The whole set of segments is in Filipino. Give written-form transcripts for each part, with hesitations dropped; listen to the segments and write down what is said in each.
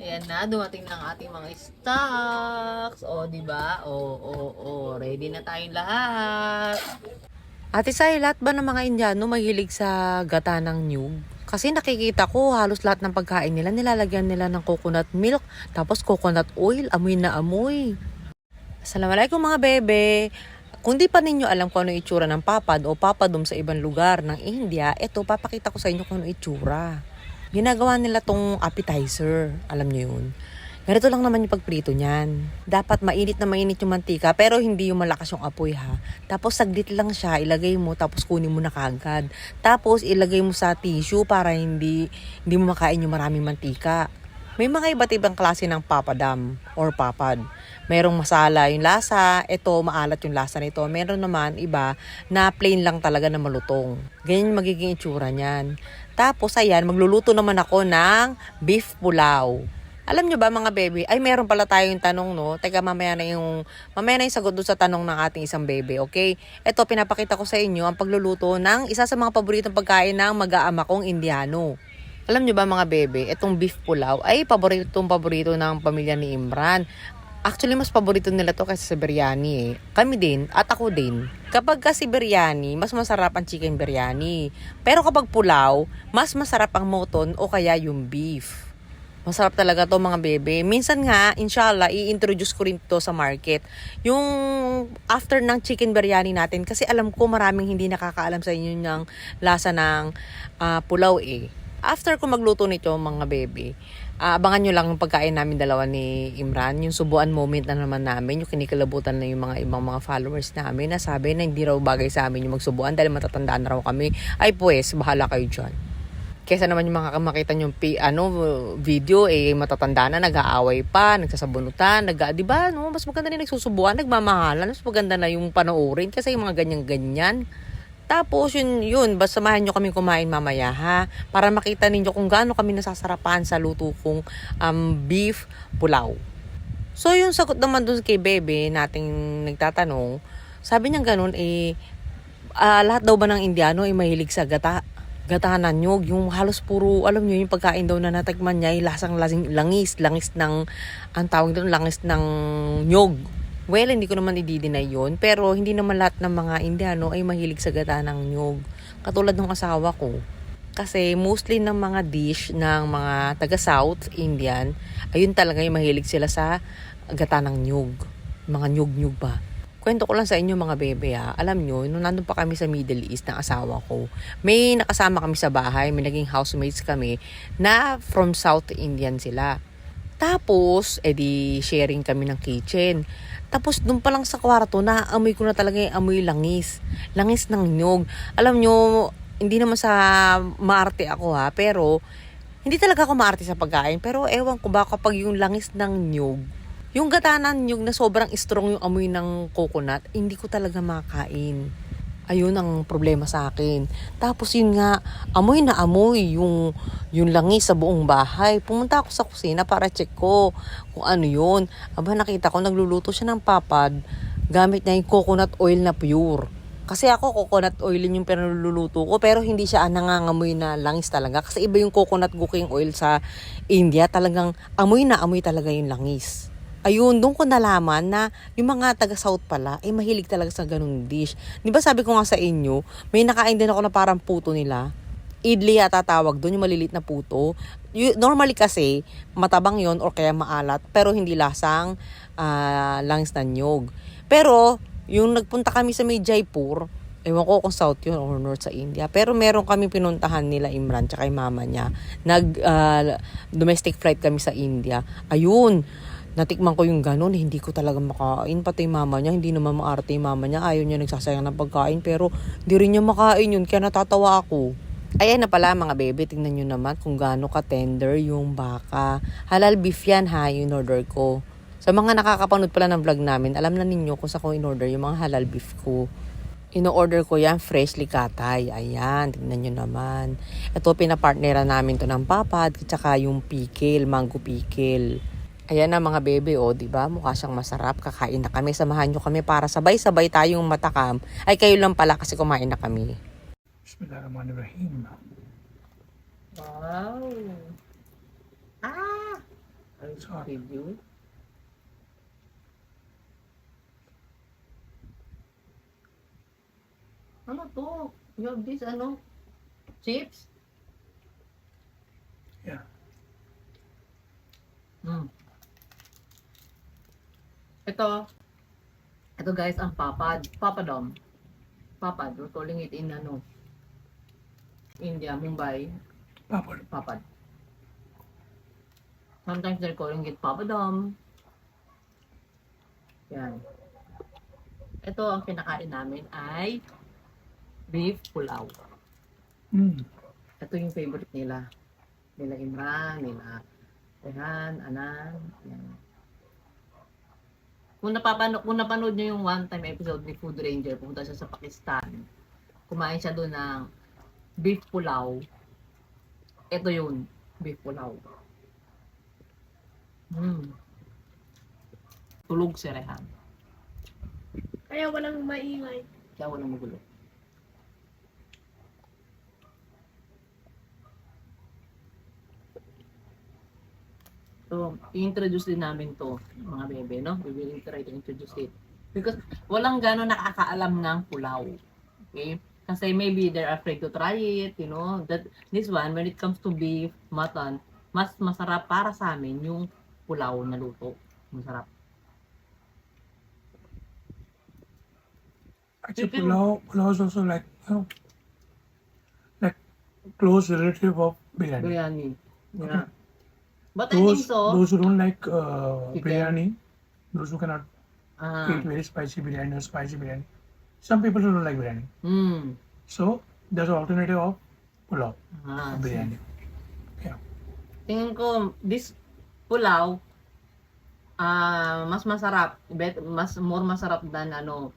Ayan na, dumating na ang ating mga stocks. O, di ba? Ready na tayong lahat. Ate Sai, lahat ba ng mga Indiano mahilig sa gata ng niyog? Kasi nakikita ko halos lahat ng pagkain nila nilalagyan nila ng coconut milk, tapos coconut oil, amoy na amoy. Assalamualaikum mga bebe. Kung di pa ninyo alam kung ano itsura ng papad o papadum sa ibang lugar ng India, eto papakita ko sa inyo kung ano itsura. Ginagawa nila tong appetizer, alam nyo yun. Ganito lang naman yung pagprito niyan. Dapat mainit na mainit yung mantika pero hindi yung malakas yung apoy ha. Tapos saglit lang siya, ilagay mo tapos kunin mo na kagad. Tapos ilagay mo sa tissue para hindi mo makain yung maraming mantika. May mga iba't ibang klase ng papadam or papad. Merong masala yung lasa, ito maalat yung lasa nito. Meron naman iba na plain lang talaga na malutong. Ganyan yung magiging itsura niyan. Tapos ayan, magluluto naman ako ng beef pulao. Alam nyo ba mga baby, ay meron pala tayong tanong no. Teka mamaya na yung sagot doon sa tanong ng ating isang baby, okay? Ito pinapakita ko sa inyo ang pagluluto ng isa sa mga paboritong pagkain ng mag-aama kong Indiano. Alam nyo ba mga bebe, itong beef pulao ay paborito ng pamilya ni Imran. Actually, mas paborito nila to kaysa sa biryani eh. Kami din, at ako din. Kapag kasi biryani, mas masarap ang chicken biryani. Pero kapag pulao, mas masarap ang mutton o kaya yung beef. Masarap talaga to mga bebe. Minsan nga, inshallah, i-introduce ko rin to sa market. Yung after ng chicken biryani natin, kasi alam ko maraming hindi nakakaalam sa inyo ng lasa ng pulao eh. After ko magluto nito mga bebe, abangan nyo lang yung pagkain namin dalawa ni Imran, yung subuan moment na naman namin, yung kinikilabutan na yung mga ibang mga followers namin na sabi na hindi raw bagay sa amin yung magsubuan dahil matatandaan na raw kami. Ay pues, bahala kayo dyan. Kesa naman yung mga makita yung video, matatanda na, nag-aaway pa, nagsasabunutan, diba, no? Mas maganda na nagsusubuan, nagmamahalan, mas maganda na yung panoorin kasi yung mga ganyan-ganyan. Tapos yun, basta samahan nyo kami kumain mamaya ha, para makita ninyo kung gaano kami nasasarapan sa luto kong beef pulao. So yung sagot naman dun kay Bebe nating nagtatanong, sabi niya ganun lahat daw ba ng Indiano ay mahilig sa gatahan ng nyog, yung halos puro, alam nyo, yung pagkain daw na natikman niya ay lasang langis ng, ang tawag doon, langis ng nyog. Well, hindi ko naman i-deny yun, pero hindi naman lahat ng mga Indiano ay mahilig sa gata ng nyog. Katulad ng asawa ko. Kasi mostly ng mga dish ng mga taga-South Indian, ayun talaga yung mahilig sila sa gata ng nyog. Mga nyog-nyog ba. Kwento ko lang sa inyo mga bebe ha. Alam nyo, nung nandun pa kami sa Middle East ng asawa ko, may nakasama kami sa bahay, may naging housemates kami na from South Indian sila. Tapos, edi sharing kami ng kitchen. Tapos, doon pa lang sa kwarto, naamoy ko na talaga yung amoy langis. Langis ng nyog. Alam nyo, hindi naman sa maarte ako ha, pero hindi talaga ako maarte sa pagkain. Pero ewan ko ba kapag yung langis ng nyog, yung gata ng nyog na sobrang strong yung amoy ng coconut, hindi ko talaga makain. Ayun ang problema sa akin. Tapos yun nga, amoy na amoy yung langis sa buong bahay. Pumunta ako sa kusina para check ko kung ano yun. Aba nakita ko nagluluto siya ng papad gamit niya yung coconut oil na pure. Kasi ako coconut oil yung pinaluluto ko pero hindi siya nangangamoy na langis talaga. Kasi iba yung coconut cooking oil sa India. Talagang amoy na amoy talaga yung langis. Ayun, doon ko nalaman na yung mga taga-South pala, ay mahilig talaga sa ganung dish. Di ba sabi ko nga sa inyo, may nakain din ako na parang puto nila. Idli yata tawag doon, yung malilit na puto. Normally kasi, matabang yon or kaya maalat, pero hindi lasang langis na nyog. Pero, yung nagpunta kami sa may Jaipur, ewan ko kung South yun or North sa India. Pero meron kami pinuntahan nila Imran tsaka yung mama niya. Domestic flight kami sa India. Ayun, natikman ko yung ganun, hindi ko talaga makain. Pati yung mama niya, hindi naman maarte yung mama niya. Ayaw niya nagsasayang ng pagkain, pero hindi rin niya makain yun. Kaya natatawa ako. Ayan na pala mga bebe, tingnan nyo naman kung gaano ka-tender yung baka. Halal beef yan ha, yung order ko. Sa mga nakakapanood pala ng vlog namin, alam na ninyo kung sa ko in-order yung mga halal beef ko. In-order ko yan, freshly katay. Ayan, tingnan nyo naman. Ito, pinapartnera namin to ng papad, tsaka yung pickle, mango pickle. Ayan na mga bebe, diba? Mukha siyang masarap. Kakain na kami. Samahan nyo kami para sabay-sabay tayong matakam. Ay, kayo lang pala kasi kumain na kami. Bismillahirrahmanirrahim. Wow! Sorry. Video. Ano to? You have this, ano? Chips? Yeah. Mm. Ito guys, ang papad. Papadom. Papad. We're calling it in, ano, India, Mumbai. Papad. Papad. Sometimes they're calling it papadom. Yan. Ito, ang pinakain namin ay beef pulao. Mm. Ito yung favorite nila. Nila Imran, nila Rehan, Anan. Yan. Kung napanood nyo yung one-time episode ni Food Ranger, pumunta siya sa Pakistan. Kumain siya doon ng beef pulao. Ito yun, beef pulao. Tulog si Rehan. Kaya walang maingay. Kaya walang magulo. So, i-introduce din namin to, mga bebe, no? We will try to introduce it. Because walang gano'n nakakaalam ng pulao. Okay? Kasi maybe they're afraid to try it, you know. That this one, when it comes to beef, mutton, mas masarap para sa amin yung pulao na luto. Masarap. Actually, You can- pulao is also like, like close relative of biryani. Biryani. Yeah. Okay. But I think so. Those who don't like Chicken. biryani, those who cannot Ah, eat very spicy biryani or spicy biryani. Some people don't like biryani. So there's an alternative of pulao, Ah, biryani. Yeah. tingin ko, this pulao, mas masarap, more masarap than ano,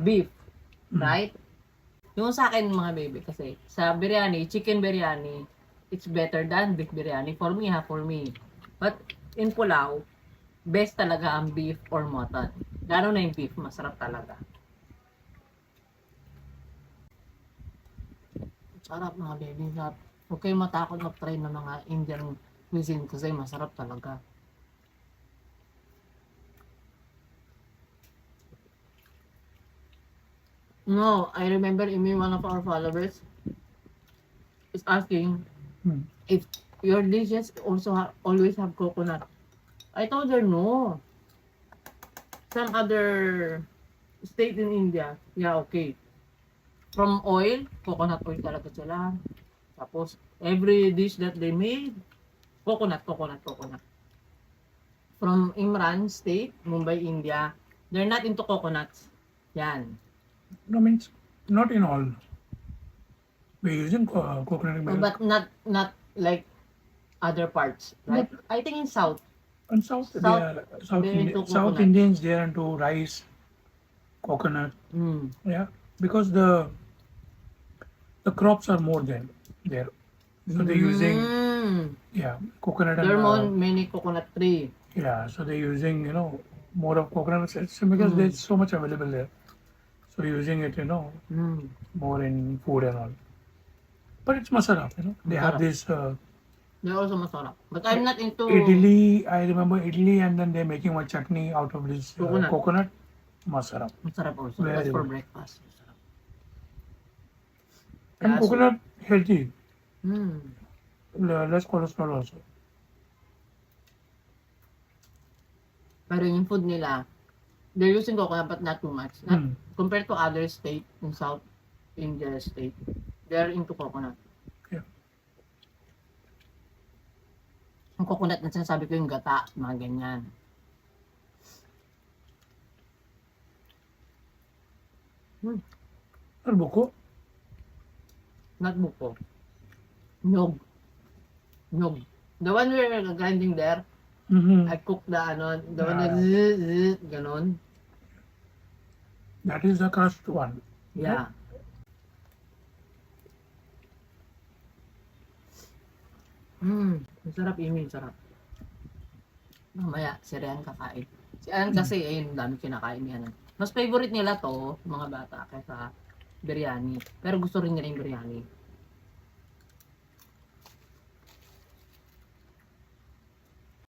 beef, Mm. right? Yung sa akin mga baby, kasi sa biryani, chicken biryani, it's better than beef biryani. For me. But in pulao, best talaga ang beef or mutton. Lalo na yung beef, masarap talaga. Sarap mga baby, sarap. Huwag kayong matakot mag-try ng mga Indian cuisine kasi masarap talaga. No, I remember one of our followers is asking Mm. if your dishes also always have coconut. I told her no. Some other state in India, yeah, okay. From oil, coconut oil talaga sila. Tapos, every dish that they made, coconut. From Imran State, Mumbai, India, they're not into coconuts. Yan. No, means not in all. We're using coconut milk. But not like other parts, right? I think in South. And South they're into South coconut. Indians, they are into rice, coconut. Mm. Yeah, because the crops are more than there. So they're using coconut There are and many coconut tree. so they're using more of coconut because there's so much available there. So using it more in food and all. But it's masarap, They have Masarap. this They're also masarap. But I'm not into idli. I remember idli, and then they're making one chutney out of this Coconut. coconut. Masarap. masarap also. Very That's for good. breakfast. Masarap. And Yeah, coconut healthy. Less cholesterol also. Pero yung food nila, they're using coconut but not too much. Not Mm. compared to other state in South India state. They're into coconut. Yeah. Yung coconut na sinasabi ko yung gata, mga ganyan. Or buko. Not buko. Nyog. Nyog. The one we're grinding there, Mm-hmm. I cook the the one na zzz, ganon. That is the crushed one. Yeah. Masarap, Amy, sarap. Mamaya, si Rian kakain. Si Ann kasi, ayun, dami kinakain niya. Mas favorite nila to, mga bata, kaysa biryani. Pero gusto rin nila yung biryani.